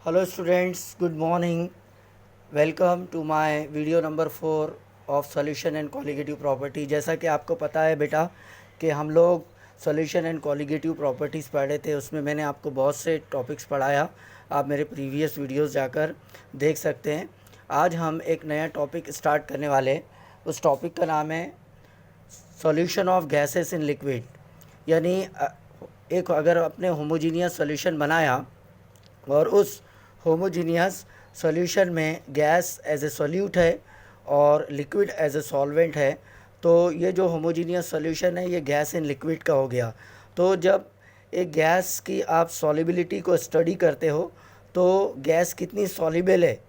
Hello students, good morning. Welcome to my video number 4 of solution and colligative property। जैसा कि आपको पता है बेटा कि हम लोग solution and colligative properties पढ़े थे, उसमें मैंने आपको बहुत से टॉपिक्स पढ़ाया। आप मेरे प्रीवियस वीडियोस जाकर देख सकते हैं। आज हम एक नया टॉपिक स्टार्ट करने वाले हैं। उस टॉपिक का नाम है solution of gases in liquid. यानी एक अगर आपने होमोजीनियस सॉल्यूशन बनाया और उस होमोजीनियस सॉल्यूशन में गैस एज ए सॉल्यूट है और लिक्विड एज ए सॉल्वेंट है, तो ये जो होमोजीनियस सॉल्यूशन है ये गैस इन लिक्विड का हो गया। तो जब एक गैस की आप सॉल्युबिलिटी को स्टडी करते हो तो गैस कितनी सॉल्युबल है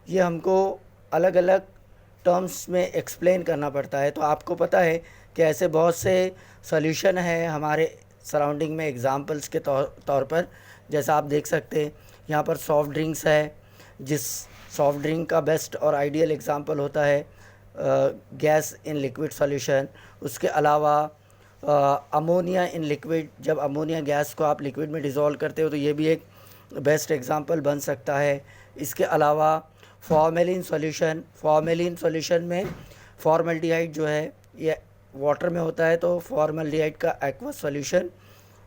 ये हमको अलग अलग टर्म्स में एक्सप्लेन करना पड़ता है। तो आपको पता है कि ऐसे बहुत से सॉल्यूशन है हमारे सराउंडिंग में। एग्जांपल्स के तौर पर जैसा आप देख सकते हैं यहाँ पर सॉफ्ट ड्रिंक्स है, जिस सॉफ्ट ड्रिंक का बेस्ट और आइडियल एग्जांपल होता है गैस इन लिक्विड सॉल्यूशन। उसके अलावा अमोनिया इन लिक्विड, जब अमोनिया गैस को आप लिक्विड में डिज़ोल्व करते हो तो ये भी एक बेस्ट एग्जांपल बन सकता है। इसके अलावा फॉर्मेलिन सॉल्यूशन में फॉर्मल्डिहाइड जो है ये वाटर में होता है, तो फॉर्मल्डिहाइड का एक्वस सॉल्यूशन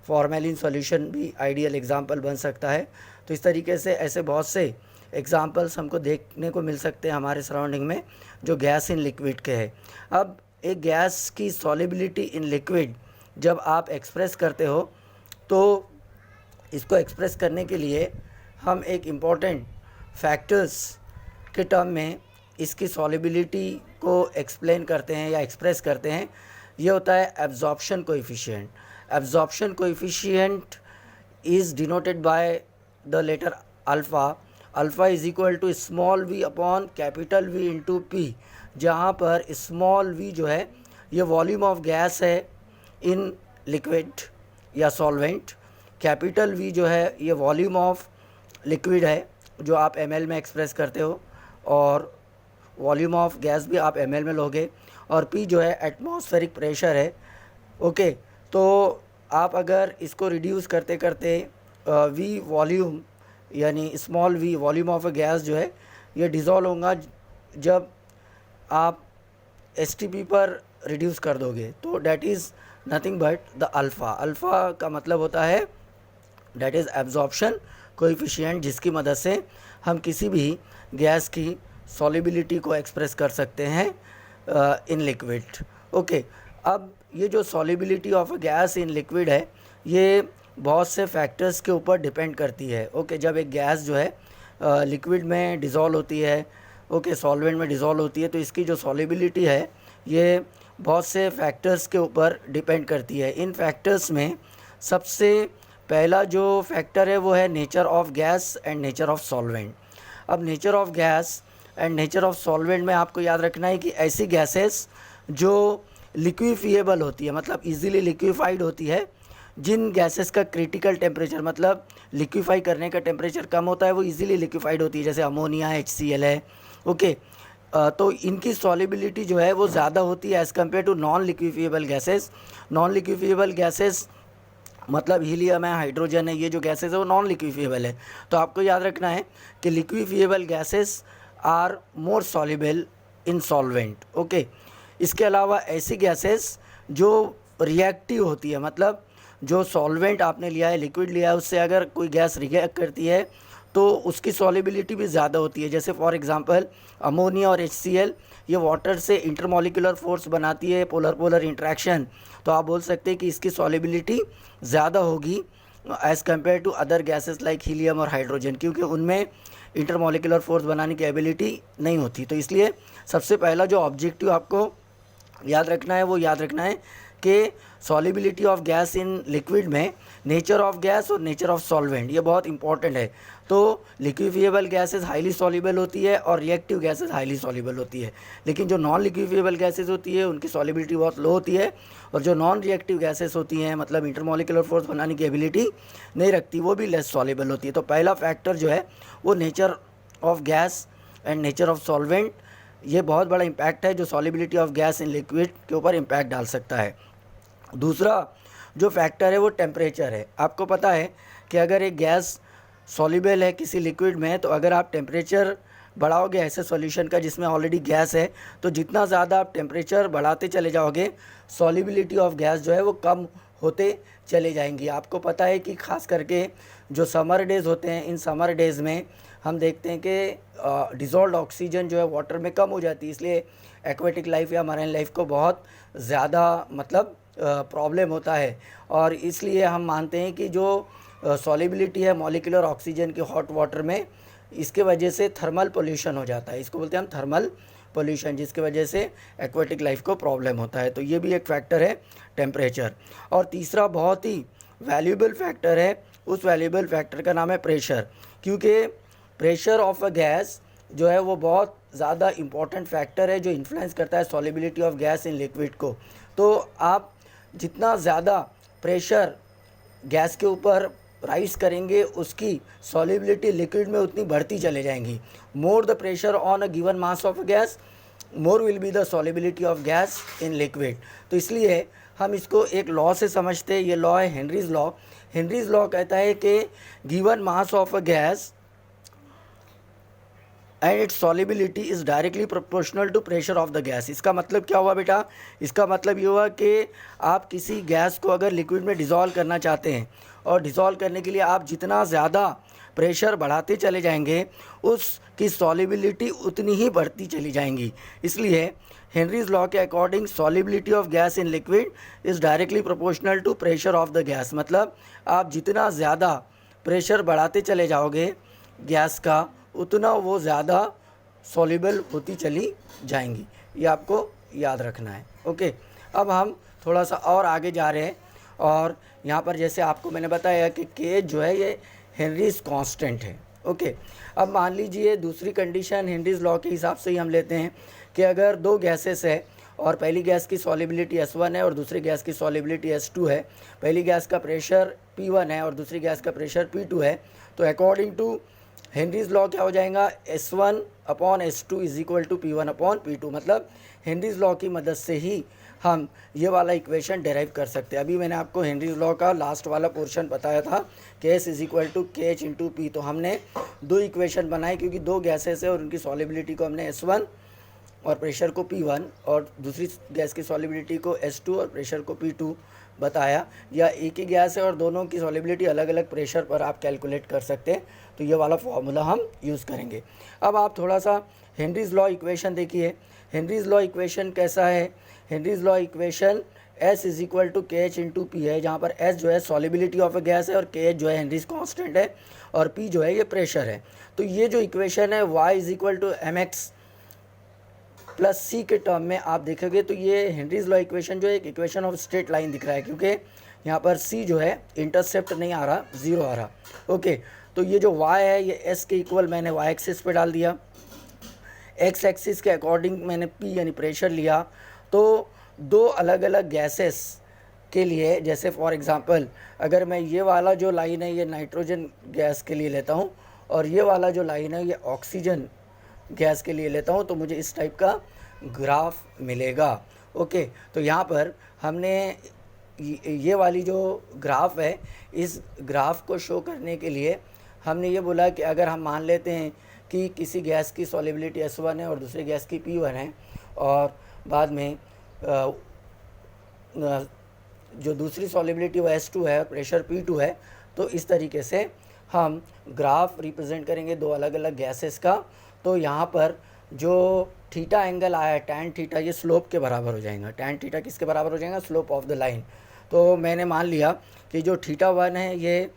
फॉर्मेलिन सॉल्यूशन भी आइडियल एग्जांपल बन सकता है। तो इस तरीके से ऐसे बहुत से एग्जांपल्स हमको देखने को मिल सकते हैं हमारे सराउंडिंग में जो गैस इन लिक्विड के हैं। अब एक गैस की सॉल्युबिलिटी इन लिक्विड जब आप एक्सप्रेस करते हो तो इसको एक्सप्रेस करने के लिए हम एक इम्पॉर्टेंट फैक्टर्स के टर्म में इसकी सॉल्युबिलिटी को एक्सप्लेन करते हैं या एक्सप्रेस करते हैं। ये होता है absorption coefficient. Absorption coefficient is denoted by the letter alpha. Alpha is equal to small v upon capital V into P, जहाँ पर small v जो है ये वॉल्यूम ऑफ गैस है इन लिक्विड या सॉल्वेंट, कैपिटल V जो है ये वॉल्यूम ऑफ लिक्विड है जो आप ml में एक्सप्रेस करते हो, और वॉल्यूम ऑफ गैस भी आप ml में लोगे, और P जो है एटमॉस्फेरिक प्रेशर है। ओके, तो आप अगर इसको रिड्यूस करते करते वी वॉल्यूम यानी small V volume of a gas जो है ये डिज़ोल्व होगा जब आप एसटीपी पर रिड्यूस कर दोगे, तो that is nothing but the alpha. Alpha का मतलब होता है डैट इज़ एब्जॉर्प्शन कोएफिशिएंट, जिसकी मदद से हम किसी भी गैस की सॉल्युबिलिटी को एक्सप्रेस कर सकते हैं इन लिक्विड। ओके, अब ये जो solubility of a gas in liquid है ये बहुत से फैक्टर्स के ऊपर डिपेंड करती है। ओके, जब एक गैस जो है लिक्विड में डिज़ोल्व होती है, ओके सॉल्वेंट में डिज़ोल्व होती है, तो इसकी जो सॉल्युबिलिटी है ये बहुत से फैक्टर्स के ऊपर डिपेंड करती है। इन फैक्टर्स में सबसे पहला जो फैक्टर है वो है nature of gas and nature of solvent. अब nature of gas and nature of solvent में आपको याद रखना है कि ऐसी गैसेस जो लिक्विफिएबल होती है, मतलब इजीली लिक्विफाइड होती है, जिन गैसेस का क्रिटिकल टेम्परेचर मतलब लिक्विफाई करने का टेम्परेचर कम होता है वो इजीली लिक्विफाइड होती है, जैसे अमोनिया HCl है। ओके, तो इनकी सॉल्युबिलिटी जो है वो ज़्यादा होती है as compare to non liquefiable gases. Non liquefiable gases मतलब हीलियम है, हाइड्रोजन है, ये जो गैसेस है वो नॉन लिक्विफिएबल है। तो आपको याद रखना है कि liquefiable gases are more soluble in solvent. Okay, इसके अलावा ऐसी गैसेस जो रिएक्टिव होती है, मतलब जो सॉल्वेंट आपने लिया है, लिक्विड लिया है, उससे अगर कोई गैस रिएक्ट करती है तो उसकी सॉल्युबिलिटी भी ज़्यादा होती है। जैसे फॉर एग्जांपल अमोनिया और HCl ये वाटर से इंटरमॉलिक्यूलर फोर्स बनाती है, पोलर पोलर इंट्रैक्शन, तो आप बोल सकते हैं कि इसकी सॉल्युबिलिटी ज़्यादा होगी as compare to other gases like helium और हाइड्रोजन, क्योंकि उनमें इंटरमॉलिक्यूलर फोर्स बनाने की एबिलिटी नहीं होती। तो इसलिए सबसे पहला जो ऑब्जेक्टिव आपको याद रखना है वो याद रखना है कि solubility of gas in liquid में नेचर ऑफ गैस और नेचर ऑफ सॉल्वेंट ये बहुत इंपॉर्टेंट है। तो लिक्विफिएबल गैसेस हाईली सॉल्युबल होती है और रिएक्टिव गैसेस हाईली सॉल्युबल होती है, लेकिन जो नॉन लिक्विफिएबल गैसेस होती है उनकी सॉल्युबिलिटी बहुत लो होती है, और जो नॉन रिएक्टिव गैसेस होती हैं मतलब इंटरमॉलिक्यूलर फोर्स बनाने की एबिलिटी नहीं रखती वो भी लेस सॉल्युबल होती है। तो पहला फैक्टर जो है वो nature of gas and nature of solvent, ये बहुत बड़ा इम्पैक्ट है जो solubility of gas in liquid के ऊपर इम्पैक्ट डाल सकता है। दूसरा जो फैक्टर है वो टेम्परेचर है। आपको पता है कि अगर एक गैस सॉल्युबल है किसी लिक्विड में, तो अगर आप टेम्परेचर बढ़ाओगे ऐसे सॉल्यूशन का जिसमें ऑलरेडी गैस है, तो जितना ज़्यादा आप टेम्परेचर बढ़ाते चले जाओगे सॉल्युबिलिटी ऑफ गैस जो है वो कम होते चले जाएंगी। आपको पता है कि खास करके जो समर डेज़ होते हैं, इन समर डेज़ में हम देखते हैं कि डिज़ोल्व्ड ऑक्सीजन जो है वाटर में कम हो जाती है, इसलिए एक्वेटिक लाइफ या मरीन लाइफ को बहुत ज़्यादा मतलब प्रॉब्लम होता है। और इसलिए हम मानते हैं कि जो सॉल्युबिलिटी है मॉलिक्यूलर ऑक्सीजन की हॉट वाटर में, इसके वजह से थर्मल पोल्यूशन हो जाता है, इसको बोलते हैं हम थर्मल पोल्यूशन, जिसकी वजह से एक्वेटिक लाइफ को प्रॉब्लम होता है। तो ये भी एक फैक्टर है टेम्परेचर। और तीसरा बहुत ही वैल्यूएबल फैक्टर है, उस वैल्यूएबल फैक्टर का नाम है प्रेशर, क्योंकि प्रेशर ऑफ अ गैस जो है वो बहुत ज़्यादा इम्पॉर्टेंट फैक्टर है जो इन्फ्लुएंस करता है solubility of gas in liquid को। तो आप जितना ज़्यादा प्रेशर गैस के ऊपर राइज करेंगे उसकी सॉल्युबिलिटी लिक्विड में उतनी बढ़ती चले जाएंगी। More the pressure on a given mass of gas, more will be the solubility of gas in liquid. तो इसलिए हम इसको एक लॉ से समझते हैं, ये लॉ है हेनरीज लॉ। हेनरीज लॉ कहता है कि given mass of a gas and its solubility is directly proportional to pressure of the gas. इसका मतलब क्या हुआ बेटा? इसका मतलब ये हुआ कि आप किसी गैस को अगर लिक्विड में डिज़ोल्व करना चाहते हैं, और डिज़ोल्व करने के लिए आप जितना ज़्यादा प्रेशर बढ़ाते चले जाएंगे उसकी सॉल्युबिलिटी उतनी ही बढ़ती चली जाएंगी। इसलिए हेनरीज लॉ के according solubility of gas in liquid is directly proportional to pressure of the gas. मतलब आप जितना ज़्यादा प्रेशर बढ़ाते चले जाओगे गैस का, उतना वो ज़्यादा सॉल्युबल होती चली जाएंगी। ये आपको याद रखना है। ओके, अब हम थोड़ा सा और आगे जा रहे हैं, और यहाँ पर जैसे आपको मैंने बताया कि के जो है ये हेनरीज कांस्टेंट है। ओके, अब मान लीजिए दूसरी कंडीशन हेनरीज लॉ के हिसाब से ही हम लेते हैं कि अगर दो गैसेस है और पहली गैस की सॉल्युबिलिटी S1 है और दूसरी गैस की सॉल्युबिलिटी S2 है, पहली गैस का प्रेशर P1 है और दूसरी गैस का प्रेशर P2 है, तो अकॉर्डिंग टू हेनरीज लॉ क्या हो जाएगा? S1 upon S2 is equal to P1 upon P2। मतलब हेनरीज लॉ की मदद से ही हम ये वाला इक्वेशन डेराइव कर सकते हैं। अभी मैंने आपको हेनरीज लॉ का लास्ट वाला पोर्शन बताया था कि S is equal to KH into P। तो हमने दो इक्वेशन बनाए क्योंकि दो गैसेस है और उनकी सॉल्युबिलिटी को हमने S1 और प्रेशर को P1 और दूसरी गैस की सॉल्युबिलिटी को S2 और प्रेशर को P2 बताया। या एक ही गैस है और दोनों की सॉल्युबिलिटी अलग अलग प्रेशर पर आप कैलकुलेट कर सकते हैं, तो ये वाला फॉर्मूला हम यूज़ करेंगे। अब आप थोड़ा सा हेनरीज लॉ इक्वेशन देखिए। हेनरीज लॉ इक्वेशन कैसा है? Henry's law equation S is equal to KH into P है, जहाँ पर S जो है सॉल्युबिलिटी ऑफ अ गैस है और KH जो है हेनरीज कांस्टेंट है और P जो है ये प्रेशर है। तो ये जो इक्वेशन है Y is equal to mx plus C के टर्म में आप देखोगे तो ये हेनरीज लॉ इक्वेशन जो है एक इक्वेशन ऑफ स्ट्रेट लाइन दिख रहा है, क्योंकि यहाँ पर C जो है इंटरसेप्ट नहीं आ रहा, ज़ीरो आ रहा। ओके, तो ये जो Y है ये S के इक्वल मैंने Y एक्सिस पे डाल दिया, X एक्सिस के अकॉर्डिंग मैंने P यानी प्रेशर लिया। तो दो अलग अलग गैसेस के लिए, जैसे फॉर एग्जांपल अगर मैं ये वाला जो लाइन है ये नाइट्रोजन गैस के लिए लेता हूँ और ये वाला जो लाइन है ये ऑक्सीजन गैस के लिए लेता हूँ, तो मुझे इस टाइप का ग्राफ मिलेगा। ओके, तो यहाँ पर हमने ये वाली जो ग्राफ है, इस ग्राफ को शो करने के लिए हमने ये बोला कि अगर हम मान लेते हैं कि किसी गैस की सॉल्युबिलिटी S1 है और दूसरी गैस की P1 है, और बाद में जो दूसरी सॉल्युबिलिटी वो S2 है और प्रेशर P2 है, तो इस तरीके से हम ग्राफ रिप्रेजेंट करेंगे दो अलग अलग गैसेस का। तो यहाँ पर जो थीटा एंगल आया है टैन थीटा, ये स्लोप के बराबर हो जाएगा। टैन थीटा किसके बराबर हो जाएगा? Slope of the line. तो मैंने मान लिया कि जो θ1 है ये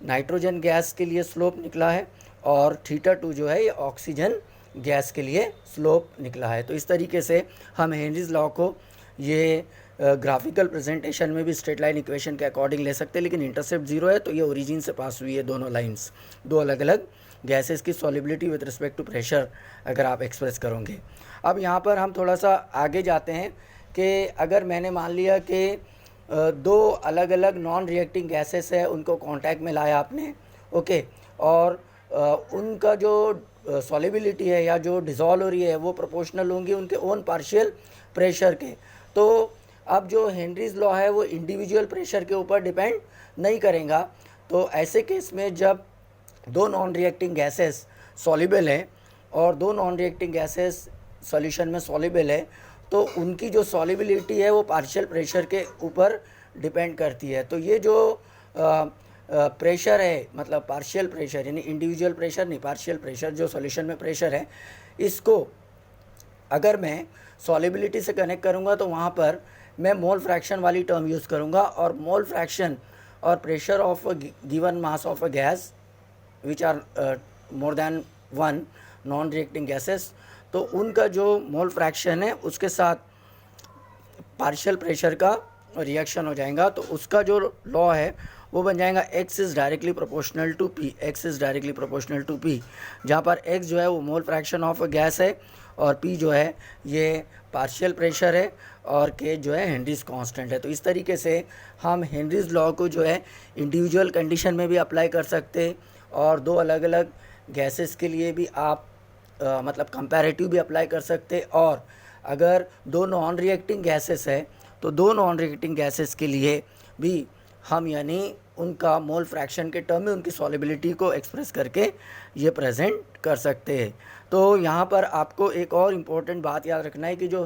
नाइट्रोजन गैस के लिए स्लोप निकला है और θ2 जो है ये ऑक्सीजन गैस के लिए स्लोप निकला है। तो इस तरीके से हम हेनरीज लॉ को ये ग्राफिकल प्रेजेंटेशन में भी स्ट्रेट लाइन इक्वेशन के अकॉर्डिंग ले सकते हैं, लेकिन इंटरसेप्ट जीरो है तो ये ओरिजिन से पास हुई है दोनों लाइंस, दो अलग अलग गैसेस की solubility with respect to pressure अगर आप एक्सप्रेस करोगे। अब यहाँ पर हम थोड़ा सा आगे जाते हैं कि अगर मैंने मान लिया कि दो अलग अलग नॉन रिएक्टिंग गैसेस है, उनको कांटेक्ट में लाया आपने, ओके, और उनका जो सॉल्युबिलिटी है या जो डिज़ोल्व हो रही है वो प्रोपोर्शनल होंगी उनके ओन पार्शियल प्रेशर के। तो अब जो हेनरीज लॉ है वो इंडिविजुअल प्रेशर के ऊपर डिपेंड नहीं करेगा। तो ऐसे केस में जब दो नॉन रिएक्टिंग गैसेस सॉल्युबल हैं और दो नॉन रिएक्टिंग गैसेस सॉल्यूशन में सॉल्युबल है, तो उनकी जो सॉल्युबिलिटी है वो पार्शियल प्रेशर के ऊपर डिपेंड करती है। तो ये जो प्रेशर है, मतलब पार्शियल प्रेशर यानी इंडिविजुअल प्रेशर नहीं, पार्शियल प्रेशर जो सॉल्यूशन में प्रेशर है, इसको अगर मैं सॉल्युबिलिटी से कनेक्ट करूँगा तो वहाँ पर मैं मोल फ्रैक्शन वाली टर्म यूज़ करूँगा, और मोल फ्रैक्शन और pressure of given mass of a gas which are more than one non reacting gases, तो उनका जो मोल फ्रैक्शन है उसके साथ पार्शियल प्रेशर का रिएक्शन हो जाएगा। तो उसका जो लॉ है वो बन जाएगा x is directly proportional to p, x is directly proportional to p, जहाँ पर x जो है वो मोल फ्रैक्शन ऑफ गैस है और p जो है ये पार्शियल प्रेशर है और k जो है हेनरीज कांस्टेंट है। तो इस तरीके से हम हेनरीज लॉ को जो है इंडिविजुअल कंडीशन में भी अप्लाई कर सकते हैं और दो अलग अलग गैसेस के लिए भी आप मतलब कंपैरेटिव भी अप्लाई कर सकते हैं। और अगर दो नॉन रिएक्टिंग गैसेस है तो दो नॉन रिएक्टिंग गैसेस के लिए भी हम यानी उनका मोल फ्रैक्शन के टर्म में उनकी सॉल्युबिलिटी को एक्सप्रेस करके ये प्रेजेंट कर सकते हैं। तो यहाँ पर आपको एक और इम्पोर्टेंट बात याद रखना है कि जो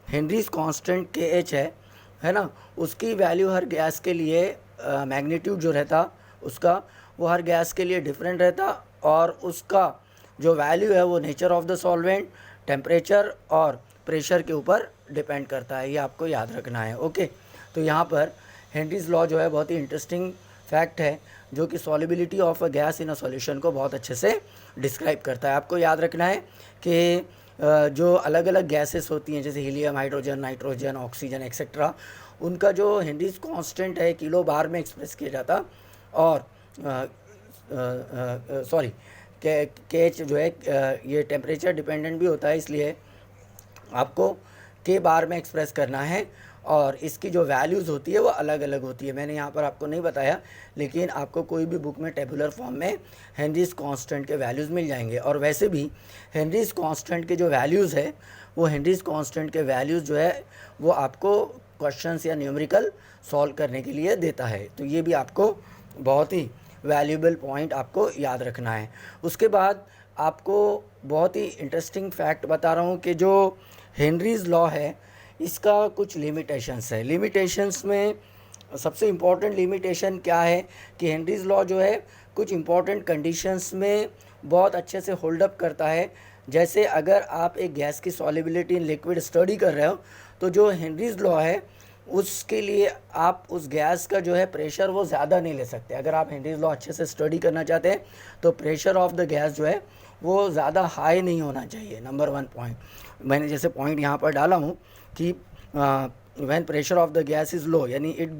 हेनरीज कांस्टेंट के एच है ना, उसकी वैल्यू हर गैस के लिए मैग्नीट्यूड जो रहता उसका वो हर गैस के लिए डिफरेंट रहता, और उसका जो वैल्यू है वो nature of the solvent, temperature और प्रेशर के ऊपर डिपेंड करता है। ये आपको याद रखना है। ओके, तो यहाँ पर हेनरीज लॉ जो है बहुत ही इंटरेस्टिंग फैक्ट है जो कि solubility of a gas in a solution को बहुत अच्छे से डिस्क्राइब करता है। आपको याद रखना है कि जो अलग अलग गैसेस होती हैं जैसे helium, hydrogen, nitrogen, oxygen etcetera, उनका जो हेनरीज कांस्टेंट है किलो बार में एक्सप्रेस किया जाता, और सॉरी के एच जो है ये टेम्परेचर डिपेंडेंट भी होता है, इसलिए आपको के बार में एक्सप्रेस करना है और इसकी जो वैल्यूज़ होती है वो अलग अलग होती है। मैंने यहाँ पर आपको नहीं बताया, लेकिन आपको कोई भी बुक में टेबुलर फॉर्म में हेनरीज कांस्टेंट के वैल्यूज़ मिल जाएंगे। और वैसे भी हेनरीज कांस्टेंट के जो वैल्यूज़ है वो हेनरीज कांस्टेंट के वैल्यूज़ जो है वो आपको क्वेश्चंस या न्यूमेरिकल सॉल्व करने के लिए देता है। तो ये भी आपको बहुत ही वैल्यूएबल पॉइंट आपको याद रखना है। उसके बाद आपको बहुत ही इंटरेस्टिंग फैक्ट बता रहा हूँ कि जो हेनरीज लॉ है इसका कुछ लिमिटेशंस है। लिमिटेशंस में सबसे इम्पॉर्टेंट लिमिटेशन क्या है कि हेनरीज लॉ जो है कुछ इम्पॉर्टेंट कंडीशंस में बहुत अच्छे से होल्ड अप करता है। जैसे अगर आप एक गैस की सॉल्युबिलिटी इन लिक्विड स्टडी कर रहे हो तो जो हेनरीज लॉ है उसके लिए आप उस गैस का जो है प्रेशर वो ज़्यादा नहीं ले सकते। अगर आप हेनरीज लॉ अच्छे से स्टडी करना चाहते हैं तो प्रेशर ऑफ द गैस जो है वो ज़्यादा हाई नहीं होना चाहिए। नंबर वन पॉइंट मैंने जैसे पॉइंट यहाँ पर डाला हूँ कि when pressure of the gas is low यानी it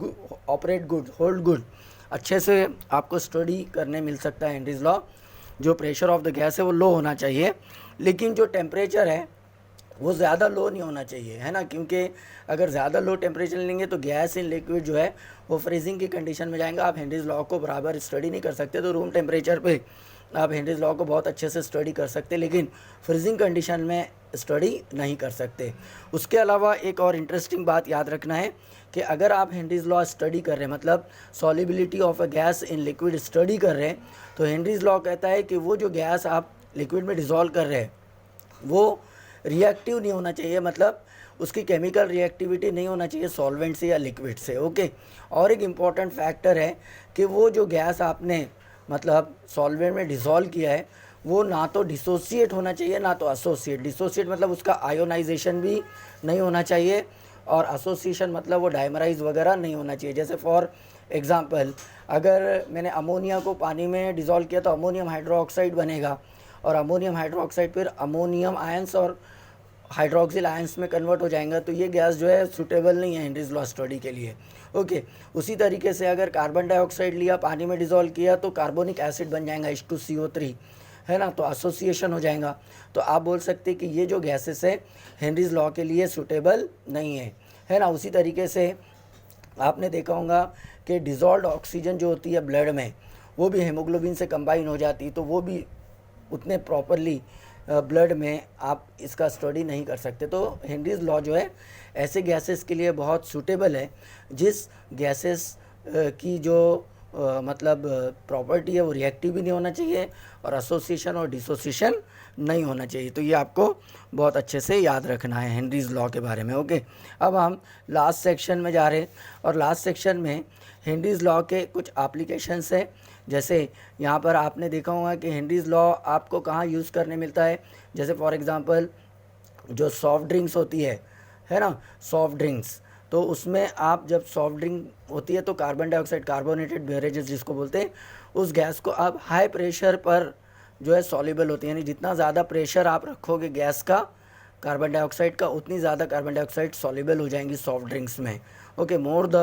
operate good, hold good, अच्छे से आपको स्टडी करने मिल सकता है हेनरीज लॉ। जो प्रेशर ऑफ द गैस है वो लो होना चाहिए, लेकिन जो टेम्परेचर है वो ज़्यादा लो नहीं होना चाहिए, है ना, क्योंकि अगर ज़्यादा लो टेम्परेचर लेंगे तो गैस इन लिक्विड जो है वो फ्रीजिंग की कंडीशन में जाएगा। आप हेनरीज लॉ को बराबर स्टडी नहीं कर सकते। तो रूम टेम्परेचर पे आप हेनरीज लॉ को बहुत अच्छे से स्टडी कर सकते, लेकिन फ्रीजिंग कंडीशन में स्टडी नहीं कर सकते। उसके अलावा एक और इंटरेस्टिंग बात याद रखना है कि अगर आप हेनरीज लॉ स्टडी कर रहे हैं, मतलब solubility of a gas in liquid study कर रहे हैं, तो हेनरीज लॉ कहता है कि वो जो गैस आप लिक्विड में डिज़ोल्व कर रहे हैं वो रिएक्टिव नहीं होना चाहिए, मतलब उसकी केमिकल रिएक्टिविटी नहीं होना चाहिए सॉल्वेंट से या लिक्विड से। ओके, और एक इम्पॉर्टेंट फैक्टर है कि वो जो गैस आपने मतलब सॉल्वेंट में डिज़ोल्व किया है वो ना तो डिसोसिएट होना चाहिए ना तो एसोसिएट। डिसोसिएट मतलब उसका आयोनाइजेशन भी नहीं होना चाहिए, और एसोसिएशन मतलब वो डाइमराइज वगैरह नहीं होना चाहिए। जैसे फॉर एग्ज़ाम्पल अगर मैंने अमोनिया को पानी में डिज़ोल्व किया तो अमोनियम हाइड्रोक्साइड बनेगा, और अमोनियम हाइड्रोक्साइड फिर अमोनियम आयंस और हाइड्रोक्सिल आयंस में कन्वर्ट हो जाएगा। तो ये गैस जो है सूटेबल नहीं है हेनरीज लॉ स्टडी के लिए। ओके, उसी तरीके से अगर कार्बन डाइऑक्साइड लिया, पानी में डिज़ोल्व किया तो कार्बोनिक एसिड बन जाएगा H2CO3, है ना, तो एसोसिएशन हो जाएगा। तो आप बोल सकते हैं कि ये जो गैसेस है हेनरीज लॉ के लिए सूटेबल नहीं है ना। उसी तरीके से आपने देखा होगा कि डिज़ोल्व्ड ऑक्सीजन जो होती है ब्लड में वो भी हेमोग्लोबिन से कंबाइन हो जाती, तो वो भी उतने प्रॉपरली ब्लड में आप इसका स्टडी नहीं कर सकते। तो हेनरीज लॉ जो है ऐसे गैसेस के लिए बहुत सूटेबल है जिस गैसेस की जो मतलब प्रॉपर्टी है वो रिएक्टिव भी नहीं होना चाहिए और एसोसिएशन और डिसोसिएशन नहीं होना चाहिए। तो ये आपको बहुत अच्छे से याद रखना है हेनरीज लॉ के बारे में। ओके, अब हम लास्ट सेक्शन में जा रहे हैं और लास्ट सेक्शन में हेनरीज लॉ के कुछ एप्लीकेशंस है। जैसे यहाँ पर आपने देखा होगा कि हेनरीज लॉ आपको कहाँ यूज़ करने मिलता है। जैसे फॉर एग्ज़ाम्पल जो सॉफ्ट ड्रिंक्स होती है ना, सॉफ्ट ड्रिंक्स, तो उसमें आप जब सॉफ्ट ड्रिंक होती है तो कार्बन डाइऑक्साइड, कार्बोनेटेड बेवरेजेस जिसको बोलते हैं, उस गैस को आप हाई प्रेशर पर जो है सॉल्युबल होती है, यानी जितना ज़्यादा प्रेशर आप रखोगे गैस का कार्बन डाइऑक्साइड का, उतनी ज़्यादा कार्बन डाइऑक्साइड सॉल्युबल हो जाएंगी सॉफ्ट ड्रिंक्स में। Okay, more the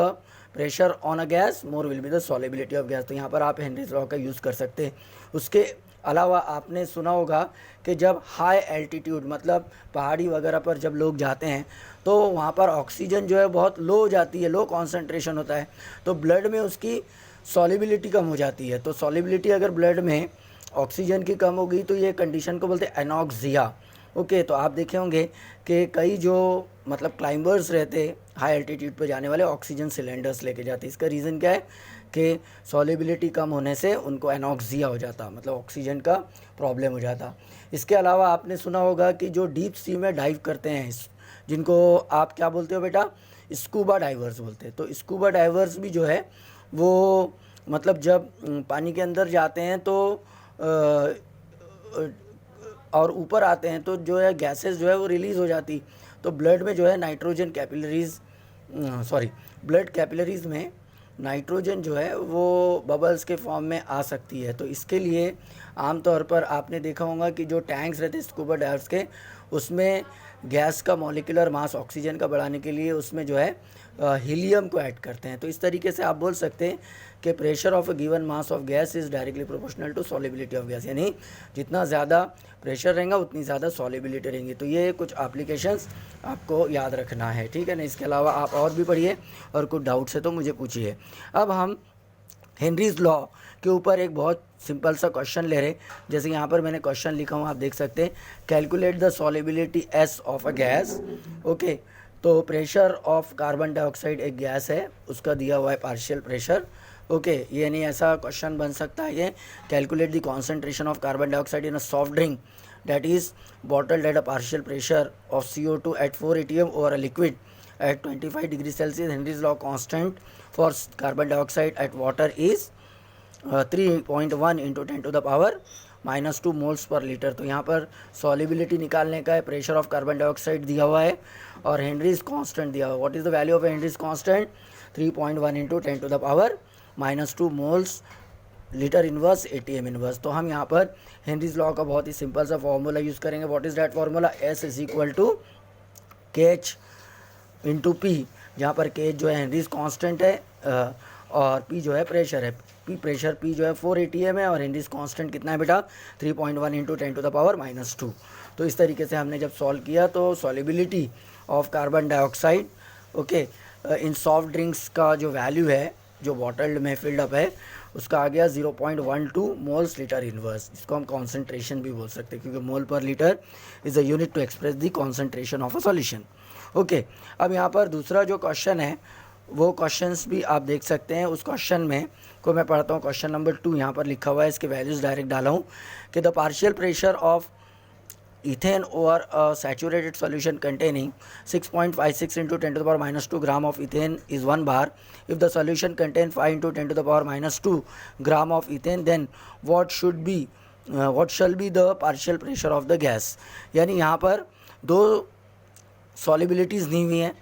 pressure on a gas more will be the solubility of gas. तो यहाँ पर आप हेनरीज लॉ का यूज़ कर सकते हैं। उसके अलावा आपने सुना होगा कि जब हाई एल्टीट्यूड मतलब पहाड़ी वगैरह पर जब लोग जाते हैं तो वहाँ पर ऑक्सीजन जो है बहुत लो हो जाती है, लो कॉन्सेंट्रेशन होता है, तो ब्लड में उसकी सॉल्युबिलिटी कम हो जाती है। तो सॉल्युबिलिटी अगर ब्लड में ऑक्सीजन की कम होगी तो ये कंडीशन को बोलते हैं एनॉक्सिया। ओके, तो आप देखे होंगे कि कई जो मतलब क्लाइंबर्स रहते हाई एल्टीट्यूड पर जाने वाले ऑक्सीजन सिलेंडर्स लेके जाते। इसका रीज़न क्या है कि सॉल्युबिलिटी कम होने से उनको एनॉक्सिया हो जाता, मतलब ऑक्सीजन का प्रॉब्लम हो जाता। इसके अलावा आपने सुना होगा कि जो डीप सी में डाइव करते हैं, जिनको आप क्या बोलते हो बेटा, स्कूबा डाइवर्स बोलते हैं। तो स्कूबा डाइवर्स भी जो है वो मतलब जब पानी के अंदर जाते हैं तो और ऊपर आते हैं तो जो है गैसेस जो है वो रिलीज़ हो जाती, तो ब्लड में जो है नाइट्रोजन कैपिलरीज ब्लड कैपिलरीज में नाइट्रोजन जो है वो बबल्स के फॉर्म में आ सकती है। तो इसके लिए आमतौर पर आपने देखा होगा कि जो टैंक्स रहते हैं स्कूबा डाइवर्स के, उसमें गैस का मॉलिक्यूलर मास ऑक्सीजन का बढ़ाने के लिए उसमें जो है हीलियम को ऐड करते हैं। तो इस तरीके से आप बोल सकते हैं कि pressure of a given mass of gas is directly proportional to solubility of gas, यानी जितना ज़्यादा प्रेशर रहेगा उतनी ज़्यादा सॉल्युबिलिटी रहेंगी। तो ये कुछ एप्लीकेशंस आपको याद रखना है, ठीक है ना। इसके अलावा आप और भी पढ़िए और कुछ डाउट्स है तो मुझे पूछिए। अब हम हेनरीज लॉ के ऊपर एक बहुत सिंपल सा क्वेश्चन ले रहे। जैसे यहाँ पर मैंने क्वेश्चन लिखा हूँ, आप देख सकते हैं, calculate the solubility S of a gas. Okay, तो प्रेशर ऑफ कार्बन डाइऑक्साइड एक गैस है, उसका दिया हुआ है पार्शियल प्रेशर। ओके, ये नहीं ऐसा क्वेश्चन बन सकता है ये, calculate the concentration of carbon dioxide in a soft drink that is bottled at a partial pressure of CO2 at 4 atm over a liquid at 25 degrees Celsius. Henry's law constant for carbon dioxide at water is 3.1 into 10 to the power -2 moles per litre. तो यहाँ पर solubility निकालने का है, pressure of carbon dioxide दिया हुआ है और हेनरीज कांस्टेंट दिया हुआ है। What is the value of Henry's constant? 3.1 into 10 to the power -2 moles litre inverse ATM inverse. तो हम यहाँ पर हेनरीज लॉ का बहुत ही सिंपल सा फॉर्मूला यूज़ करेंगे। What is that formula? S is equal to K H into P, जहाँ पर के एच जो है हेनरीज कांस्टेंट है और पी जो है प्रेशर है। पी जो है 4 एटीएम है और हेनरीज कांस्टेंट कितना है बेटा? 3.1 into 10 to the power -2। तो इस तरीके से हमने जब सॉल्व किया तो solubility of carbon dioxide okay in soft drinks का जो वैल्यू है जो बॉटल्ड में फिल्ड अप है उसका आ गया 0.12 मोल्स लीटर इनवर्स। इसको हम कॉन्सेंट्रेशन भी बोल सकते हैं क्योंकि mole per litre is a unit to express the concentration of a solution. Okay, अब यहाँ पर दूसरा जो क्वेश्चन है वो क्वेश्चंस भी आप देख सकते हैं। उस क्वेश्चन में को मैं पढ़ता हूँ। क्वेश्चन नंबर 2 यहाँ पर लिखा हुआ है, इसके वैल्यूज़ डायरेक्ट डाला हूँ कि the partial pressure of ethane over a saturated solution containing 6.56 into 10 to the power -2 gram of ethane is 1 bar. If the solution contains 5 into 10 to the power -2 gram of ethane, then what shall be the partial pressure of the gas? यानी यहाँ पर दो सॉल्युबिलिटीज़ दी हुई हैं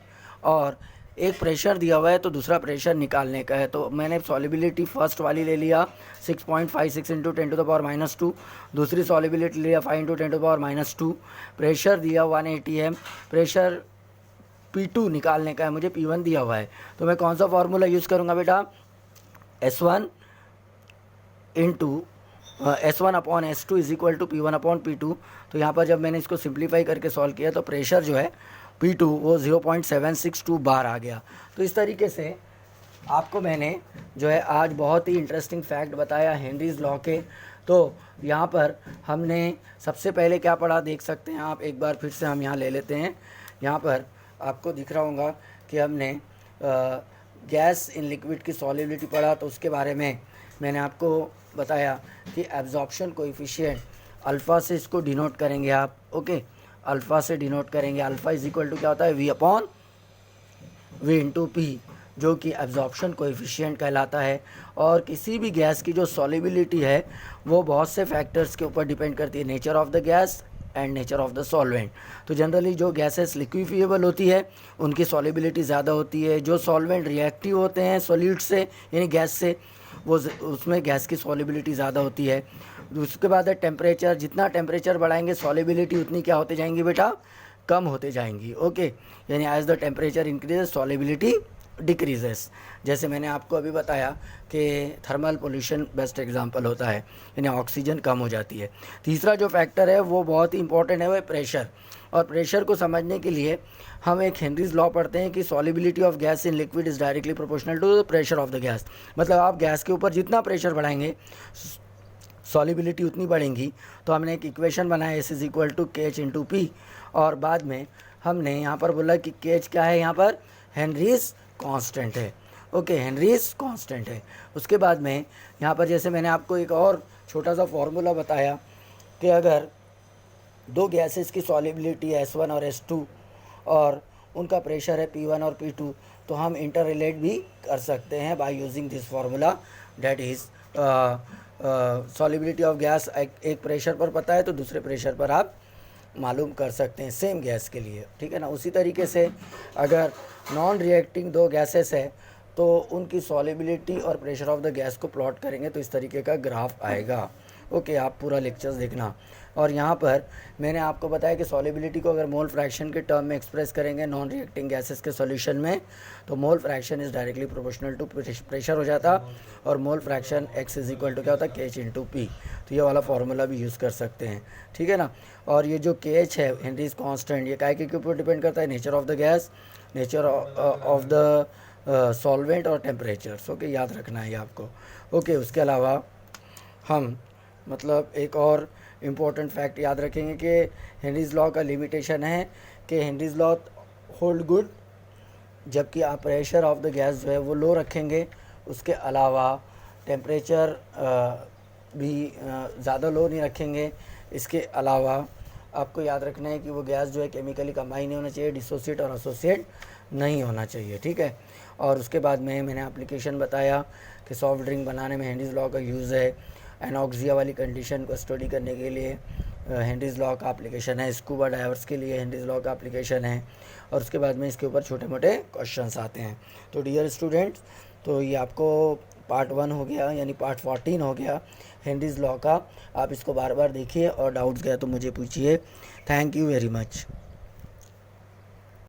और एक pressure दिया हुआ है तो दूसरा प्रेशर निकालने का है। तो मैंने सॉल्युबिलिटी फर्स्ट वाली ले लिया 6.56 into 10 to the power -2, दूसरी सॉल्युबिलिटी लिया 5 into 10 to the power -2, pressure दिया 1 atm, प्रेशर P2 निकालने का है, मुझे P1 दिया हुआ है। तो मैं कौन सा फार्मूला यूज़ करूँगा बेटा? S1 upon S2 is equal to P1 upon P2। तो यहाँ पर जब मैंने इसको सिंप्लीफाई करके सॉल्व किया तो प्रेशर जो है P2 वो 0.762 बार आ गया। तो इस तरीके से आपको मैंने जो है आज बहुत ही इंटरेस्टिंग फैक्ट बताया हेनरीज लॉ के। तो यहाँ पर हमने सबसे पहले क्या पढ़ा देख सकते हैं आप, एक बार फिर से हम यहाँ ले लेते हैं। यहाँ पर आपको दिख रहा होगा कि हमने गैस इन लिक्विड की सॉल्युबिलिटी पढ़ा, तो उसके बारे में मैंने आपको बताया कि एब्जॉर्प्शन कोएफिशिएंट अल्फ़ा से इसको डिनोट करेंगे आप, ओके, अल्फ़ा से डिनोट करेंगे। अल्फ़ा इज इक्वल टू क्या होता है, V इंटू पी, जो कि एब्जॉर्प्शन कोएफिशिएंट कहलाता है। और किसी भी गैस की जो सॉल्युबिलिटी है वो बहुत से फैक्टर्स के ऊपर डिपेंड करती है, nature of the gas and nature of the solvent. तो जनरली जो गैसेस लिक्विफिएबल होती है उनकी सॉल्युबिलिटी ज़्यादा होती है, जो सॉल्वेंट रिएक्टिव होते हैं सॉलिड से यानी गैस से, वो उसमें गैस की सॉल्युबिलिटी ज़्यादा होती है। उसके बाद है टेम्परेचर, जितना टेम्परेचर बढ़ाएंगे सॉल्युबिलिटी उतनी क्या होते जाएंगी बेटा, कम होते जाएंगी, ओके। यानी as the temperature increases solubility decreases. जैसे मैंने आपको अभी बताया कि थर्मल पोल्यूशन बेस्ट एग्जांपल होता है, यानी ऑक्सीजन कम हो जाती है। तीसरा जो फैक्टर है वो बहुत ही इंपॉर्टेंट है, वो है प्रेशर। और प्रेशर को समझने के लिए हम एक हेनरीज लॉ पढ़ते हैं कि solubility of gas in liquid is directly proportional to the pressure of the gas. मतलब आप गैस के ऊपर जितना प्रेशर बढ़ाएंगे सॉल्युबिलिटी उतनी बढ़ेंगी। तो हमने एक इक्वेशन बनाया, S is equal to K H into P, और बाद में हमने यहाँ पर बोला कि के एच क्या है, यहाँ पर हेनरीज कांस्टेंट है, ओके, हेनरीज कांस्टेंट है। उसके बाद में यहाँ पर जैसे मैंने आपको एक और छोटा सा फॉर्मूला बताया कि अगर दो गैसेस की सॉल्युबिलिटी S1 और S2 और उनका प्रेशर है P1 और P2, तो हम इंटर रिलेट भी कर सकते हैं by using this formula, that is solubility of gas एक प्रेशर पर पता है तो दूसरे प्रेशर पर आप मालूम कर सकते हैं सेम गैस के लिए, ठीक है ना। उसी तरीके से अगर नॉन रिएक्टिंग दो गैसेस है तो उनकी सॉल्युबिलिटी और प्रेशर ऑफ द गैस को प्लॉट करेंगे तो इस तरीके का ग्राफ आएगा, ओके। आप पूरा लेक्चर्स देखना। और यहाँ पर मैंने आपको बताया कि सॉल्युबिलिटी को अगर मोल फ्रैक्शन के टर्म में एक्सप्रेस करेंगे नॉन रिएक्टिंग गैसेस के सॉल्यूशन में, तो mole fraction is directly proportional to pressure हो जाता, और mole fraction x is equal to क्या होता है, के एच इंटू पी। तो ये वाला फार्मूला भी यूज़ कर सकते हैं, ठीक है ना। और ये जो के एच है हेनरीज कांस्टेंट, ये काय के ऊपर डिपेंड करता है, nature of the gas, nature of the solvent और टेम्परेचर, ओके, याद रखना है आपको, ओके। उसके अलावा हम मतलब एक और इम्पोर्टेंट फैक्ट याद रखेंगे कि हेनरीज लॉ का लिमिटेशन है कि हेनरीज लॉ होल्ड गुड जबकि आप प्रेशर ऑफ द गैस जो है वो लो रखेंगे। उसके अलावा टेम्परेचर भी ज़्यादा लो नहीं रखेंगे। इसके अलावा आपको याद रखना है कि वो गैस जो है केमिकली कंबाइन नहीं होना चाहिए, डिसोसिएट और एसोसिएट नहीं होना चाहिए, ठीक है। और उसके बाद में मैंने एप्लीकेशन बताया कि सॉफ्ट ड्रिंक बनाने में हेनरीज लॉ का यूज़ है। एनॉक्सिया वाली कंडीशन को स्टडी करने के लिए हेनरीज लॉ का एप्लीकेशन है। स्कूबा डाइवर्स के लिए हेनरीज लॉ का एप्लीकेशन है। और उसके बाद में इसके ऊपर छोटे मोटे क्वेश्चंस आते हैं। तो डियर स्टूडेंट्स, तो ये आपको पार्ट 1 हो गया, यानी पार्ट 14 हो गया हेनरीज लॉ का। आप इसको बार बार देखिए और डाउट्स गए तो मुझे पूछिए। Thank you very much.